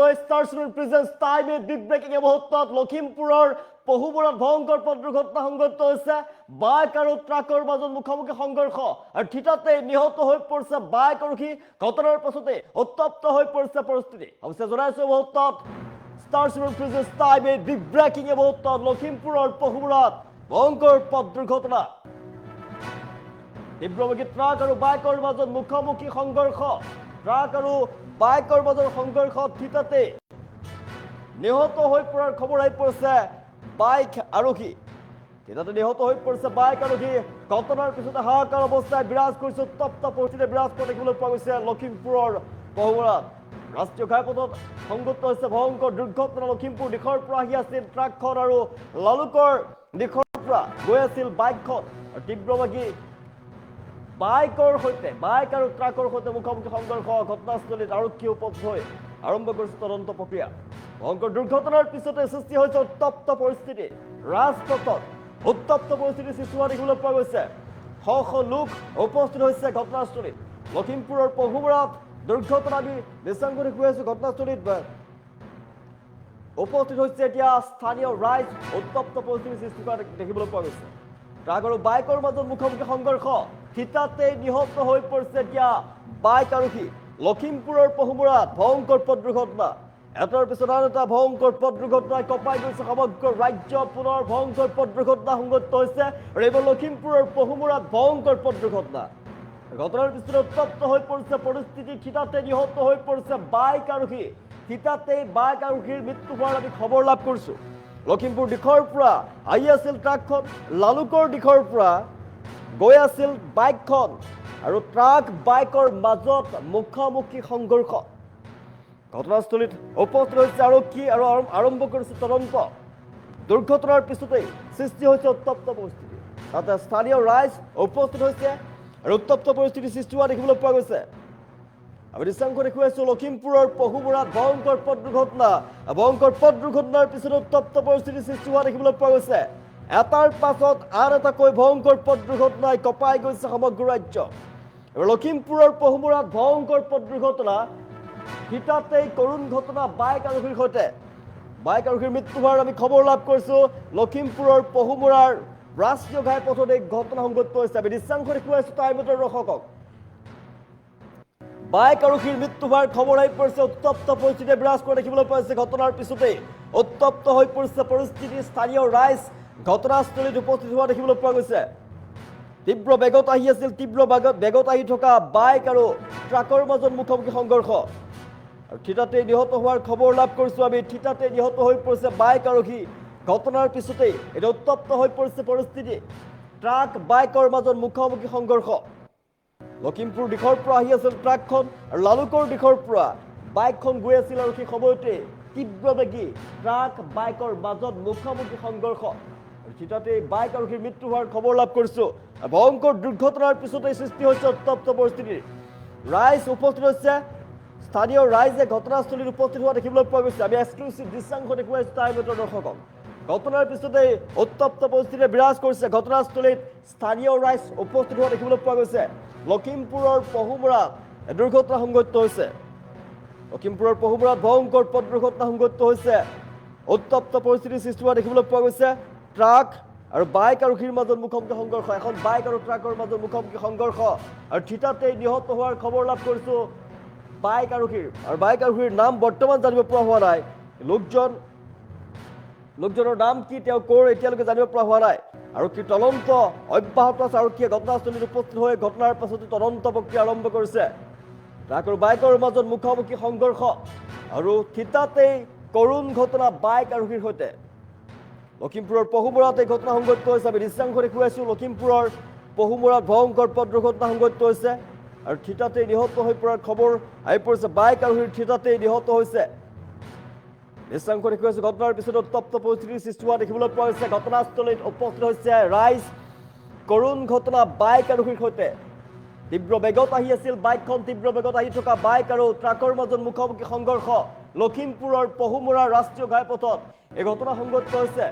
Stars presents time a big breaking মুহূৰ্তত লখিমপুৰৰ পহুমৰাত ভয়ংকৰ পথ দুৰ্ঘটনা সংঘটিত হৈছে বাইক আৰু ট্ৰাকৰ মাজত মুখামুখি সংঘৰ্ষ আৰু ঠিতাতে নিহত হৈ পৰিছে বাইক আৰোহী ঘটনাৰ পাছতে উত্তপ্ত হৈ পৰিছে পৰিস্থিতি অৱশ্যে জনাইছো মুহূৰ্তত Stars presents time a big breaking মুহূৰ্তত লখিমপুৰৰ পহুমৰাত ভয়ংকৰ পথ দুৰ্ঘটনা তীব্ৰবেগী ট্ৰাক আৰু বাইকৰ মাজত মুখামুখি সংঘৰ্ষ ট্ৰাক আৰু বাইকৰ মাজৰ সংঘৰ্ষত ঠিতাতে নিহত হৈ পৰাৰ খবৰ আহি পৰিছে বাইক আৰোহী ঠিতাতে নিহত হৈ পৰিছে বাইক আৰোহী ঘটনাৰ পিছতে হাহাকাৰ অৱস্থায় বিৰাজ কৰিছে উত্তপ্ত পৰিস্থিতি বিৰাজ কৰা দেখিবলৈ পোৱা গৈছে লখিমপুৰৰ পহুমৰাত ৰাষ্ট্ৰীয় ঘাইপথত সংঘটিত হৈছে ভয়ংকৰ দুৰ্ঘটনা লখিমপুৰ দিশৰ পৰা আহি আছিল ট্ৰাকখন আৰু লালুকৰ দিশৰ পৰা গৈ আছিল বাইকখন তীব্ৰবেগী বাইকৰ সৈতে বাইক আৰু ট্ৰাকৰ সৈতে মুখামুখি সংঘৰ্ষ ঘটনাস্থলীত আৰক্ষী উপস্থিত হৈ আৰম্ভ কৰিছে তদন্ত প্ৰক্ৰিয়া ভয়ংকৰ দুৰ্ঘটনাৰ পিছতে সৃষ্টি হৈছে উত্তপ্ত পৰিস্থিতি ৰাজপথত উত্তপ্ত পৰিস্থিতি সৃষ্টি হোৱা দেখিবলৈ পোৱা গৈছে শ লোক উপস্থিত হৈছে ঘটনাস্থলীত লখিমপুৰৰ পহুমৰাত দুৰ্ঘটনা আমি দৃশ্যাংশ দেখুৱাই আছো ঘটনাস্থলীত উপস্থিত হৈছে এতিয়া স্থানীয় ৰাইজ উত্তপ্ত পৰিস্থিতিৰ সৃষ্টি কৰা দেখিবলৈ পোৱা গৈছে ট্ৰাক আৰু বাইকৰ মাজত মুখামুখি সংঘৰ্ষ ঠিতাতে নিহত হৈ পৰিছে এতিয়া বাইক আৰোহী লখিমপুৰৰ পহুমৰাত ভয়ংকৰ পথ দুৰ্ঘটনা এটাৰ পিছত আন এটা ভয়ংকৰ পথ দুৰ্ঘটনাই কঁপাই গৈছে সমগ্ৰ ৰাজ্য পুনৰ ভয়ংকৰ পথ দুৰ্ঘটনা সংঘটিত হৈছে আৰু এইবাৰ লখিমপুৰৰ পহুমৰাত ভয়ংকৰ পথ দুৰ্ঘটনা ঘটনাৰ পিছতে উত্তপ্ত হৈ পৰিছে পৰিস্থিতি ঠিতাতে নিহত হৈ পৰিছে বাইক আৰোহী ঠিতাতে বাইক আৰোহীৰ মৃত্যু হোৱাৰ আমি খবৰ লাভ কৰিছো লখিমপুৰ দিশৰ পৰা আহি আছিল ট্ৰাকখন লালুকৰ দিশৰ পৰা গৈ আছিল বাইকখন আৰু ট্ৰাক বাইকৰ মাজত মুখামুখি সংঘৰ্ষ ঘটনাস্থলীত উপস্থিত হৈছে আৰক্ষী আৰু আৰম্ভ কৰিছে তদন্ত দুৰ্ঘটনাৰ পিছতেই সৃষ্টি হৈছে উত্তপ্ত পৰিস্থিতি তাতে স্থানীয় ৰাইজ উপস্থিত হৈছে আৰু উত্তপ্ত পৰিস্থিতি সৃষ্টি হোৱা দেখিবলৈ পোৱা গৈছে আমি দৃশ্যাংশ দেখুৱাইছো লখিমপুৰৰ পহুমৰাত ভয়ংকৰ পথ দুৰ্ঘটনাৰ পিছত উত্তপ্ত পৰিস্থিতি সৃষ্টি হোৱা দেখিবলৈ পোৱা গৈছে এটাৰ পাছত আন এটাকৈ ভয়ংকৰ পথ দুৰ্ঘটনাই কঁপাই গৈছে সমগ্ৰ ৰাজ্য লখিমপুৰৰ পহুমৰাত ভয়ংকৰ পথ দুৰ্ঘটনা ঠিতাতেই কৰুণ ঘটনা বাইক আৰোহীৰ সৈতে বাইক আৰোহীৰ মৃত্যু হোৱাৰ আমি খবৰ লাভ কৰিছো লখিমপুৰৰ পহুমৰাৰ ৰাষ্ট্ৰীয় ঘাইপথত এই ঘটনা সংঘটিত হৈছে আমি দৃশ্যাংশ দেখুৱাইছো টাইমতৰ দৰ্শকক বাইক আৰোহীৰ মৃত্যু হোৱাৰ খবৰ আহি পৰিছে উত্তপ্ত পৰিস্থিতিয়ে বিৰাজ কৰা দেখিবলৈ পোৱা গৈছে ঘটনাৰ পিছতেই উত্তপ্ত হৈ পৰিছে পৰিস্থিতি স্থানীয় ৰাইজ ঘটনাস্থলীত উপস্থিত হোৱা দেখিবলৈ পোৱা গৈছে তীব্ৰ বেগত আহি আছিল বেগত আহি থকা বাইক আৰু ট্ৰাকৰ মাজত মুখামুখি সংঘৰ্ষ আৰু ঠিতাতে নিহত হোৱাৰ খবৰ লাভ কৰিছো আমি ঠিতাতে নিহত হৈ পৰিছে বাইক আৰোহী ঘটনাৰ পিছতেই এটা উত্তপ্ত হৈ পৰিছে পৰিস্থিতি ট্ৰাক বাইকৰ মাজত মুখামুখি সংঘৰ্ষ লখিমপুৰ দিশৰ পৰা আহি আছিল ট্ৰাকখন আৰু লালুকৰ দিশৰ পৰা বাইকখন গৈ আছিল আৰু সেই সময়তে তীব্ৰবেগী ট্ৰাক বাইকৰ মাজত মুখামুখি সংঘৰ্ষ ঠিতাতে বাইক আৰোহীৰ মৃত্যু হোৱাৰ খবৰ লাভ কৰিছো ভয়ংকৰ দুৰ্ঘটনাৰ পিছতে সৃষ্টি হৈছে উত্তপ্ত পৰিস্থিতি ৰাইজ উপস্থিত হৈছে স্থানীয় ৰাইজে ঘটনাস্থলীত উপস্থিত হোৱা দেখিবলৈ পোৱা গৈছে আমি এক্সক্লুচিভ দৃশ্যাংশ দেখুৱাইছো টাইমতৰ দৰ্শকক ঘটনাৰ পিছতে উত্তপ্ত পৰিস্থিতিয়ে বিৰাজ কৰিছে ঘটনাস্থলীত স্থানীয় ৰাইজ উপস্থিত হোৱা দেখিবলৈ পোৱা গৈছে লখিমপুৰৰ পহুমৰাত দুৰ্ঘটনা সংঘটিত হৈছে লখিমপুৰৰ পহুমৰাত ভয়ংকৰ পথ দুৰ্ঘটনা সংঘটিত হৈছে উত্তপ্ত পৰিস্থিতিৰ সৃষ্টি হোৱা দেখিবলৈ পোৱা গৈছে ট্ৰাক আৰু বাইক আৰোহীৰ মাজত মুখামুখি সংঘৰ্ষ এখন বাইক আৰু ট্ৰাকৰ মাজত মুখামুখি সংঘৰ্ষ আৰু ঠিতাতে নিহত হোৱাৰ খবৰ লাভ কৰিছো বাইক আৰোহীৰ নাম বৰ্তমান জানিব পৰা হোৱা নাই লোকজনৰ নাম কি তেওঁ কৰ এতিয়ালৈকে জানিব পৰা হোৱা নাই আৰু কি তদন্ত অব্যাহত আছে আৰক্ষীয়ে ঘটনাস্থলীত উপস্থিত হৈ ঘটনাৰ পাছতে তদন্ত প্ৰক্ৰিয়া আৰম্ভ কৰিছে ট্ৰাক আৰু বাইকৰ মাজত মুখামুখি সংঘৰ্ষ আৰু ঠিতাতেই কৰুণ ঘটনা বাইক আৰোহীৰ সৈতে লখিমপুৰৰ পহুমৰাত এই ঘটনা সংঘটিত হৈছে আমি দৃশ্যাংশ দেখুৱাইছো লখিমপুৰৰ পহুমৰাত ভয়ংকৰ পথ দুৰ্ঘটনা সংঘটিত হৈছে আৰু ঠিতাতে নিহত হৈ পৰাৰ খবৰ আহি পৰিছে বাইক আৰোহীৰ ঠিতাতে নিহত হৈছে দৃশ্যাংশ দেখুৱাইছো ঘটনাৰ পিছত উত্তপ্ত পৰিস্থিতিৰ সৃষ্টি হোৱা দেখিবলৈ পোৱা গৈছে ঘটনাস্থলীত উপস্থিত হৈছে ৰাইজ কৰুণ ঘটনা বাইক আৰোহীৰ সৈতে তীব্ৰ বেগত আহি আছিল বাইকখন তীব্ৰ বেগত আহি থকা বাইক আৰু ট্ৰাকৰ মাজত মুখামুখি সংঘৰ্ষ লখিমপুৰৰ পহুমৰা ৰাষ্ট্ৰীয় ঘাইপথত এই ঘটনা সংঘটিত হৈছে